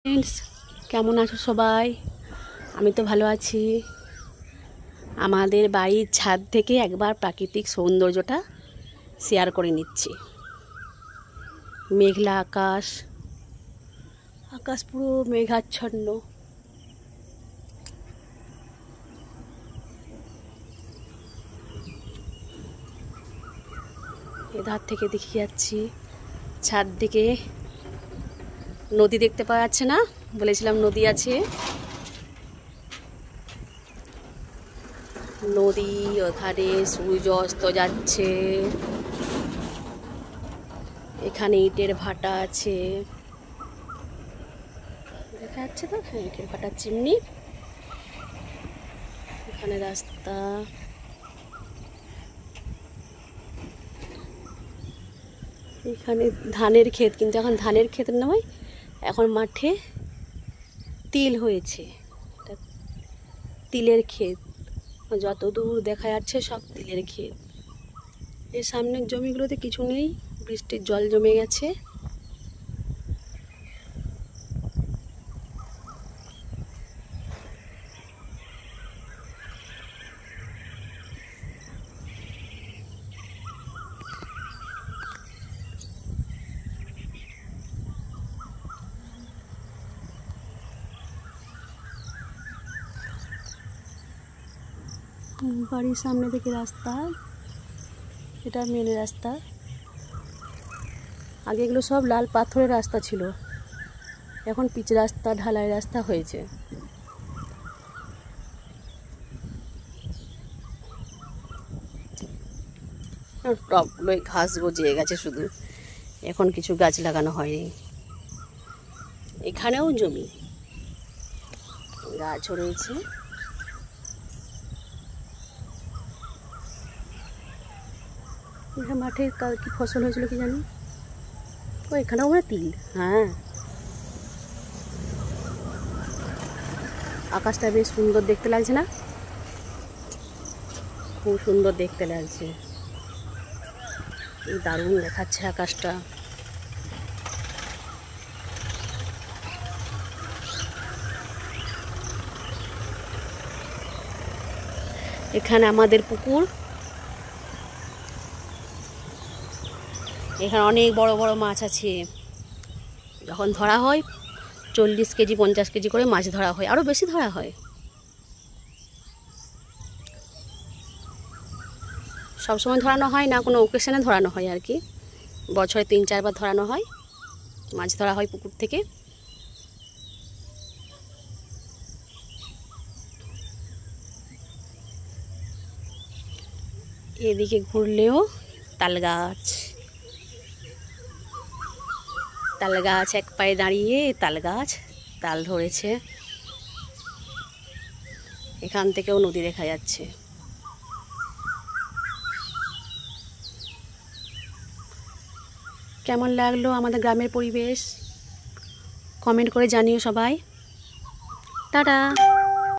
Friends, কেমন আছো সবাই? আমি তো ভালো আছি। আমাদের বাড়ির ছাদ থেকে একবার প্রাকৃতিক সৌন্দর্যটা শেয়ার করে নিচ্ছি। মেঘলা আকাশ, আকাশ পুরো মেঘাচ্ছন্ন। এধার থেকে দেখে যাচ্ছি ছাদ দিকে নদী দেখতে পাওয়া যাচ্ছে না, বলেছিলাম নদী আছে। নদী, ওখানে সূর্য অস্ত যাচ্ছে। এখানে ইটের ভাটা আছে, দেখা যাচ্ছে তো? হ্যাঁ, ইটের ভাটার চিমনি। এখানে রাস্তা, এখানে ধানের ক্ষেত, কিন্তু এখন ধানের ক্ষেত নয়, এখন মাঠে তিল হয়েছে। তিলের ক্ষেত, যত দূর দেখা যাচ্ছে সব তিলের ক্ষেত। এর সামনের জমিগুলোতে কিছু নেই, বৃষ্টির জল জমে গেছে। বাড়ির সামনে থেকে রাস্তা, এটা মেন রাস্তা। আগে এগুলো সব লাল পাথরের রাস্তা ছিল, এখন পিচ রাস্তা, ঢালাই রাস্তা হয়েছে। টবগুলোয় ঘাস গজিয়ে গেছে শুধু, এখন কিছু গাছ লাগানো হয়নি। এখানেও জমি, গাছও রয়েছে। মাঠে কাল কি ফসল হয়েছিল কি জানি, ও এখানেও মানে তিল। হ্যাঁ, আকাশটা বেশ সুন্দর দেখতে লাগছে না? খুব সুন্দর দেখতে লাগছে, এই দারুণ দেখাচ্ছে আকাশটা। এখানে আমাদের পুকুর, এখানে অনেক বড় বড় মাছ আছে। যখন ধরা হয় 40 কেজি 50 কেজি করে মাছ ধরা হয়, আরও বেশি ধরা হয়। সবসময় ধরানো হয় না, কোনো ওকেশনে ধরানো হয় আর কি। বছরে 3-4 বার ধরানো হয়, মাছ ধরা হয় পুকুর থেকে। এদিকে ঘুরলেও তাল গাছ, তাল গাছ এক পায়ে দাঁড়িয়ে, তাল গাছ তাল ধরেছে। এখান থেকেও নদী দেখা যাচ্ছে। কেমন লাগলো আমাদের গ্রামের পরিবেশ? কমেন্ট করে জানিও সবাই। টাটা।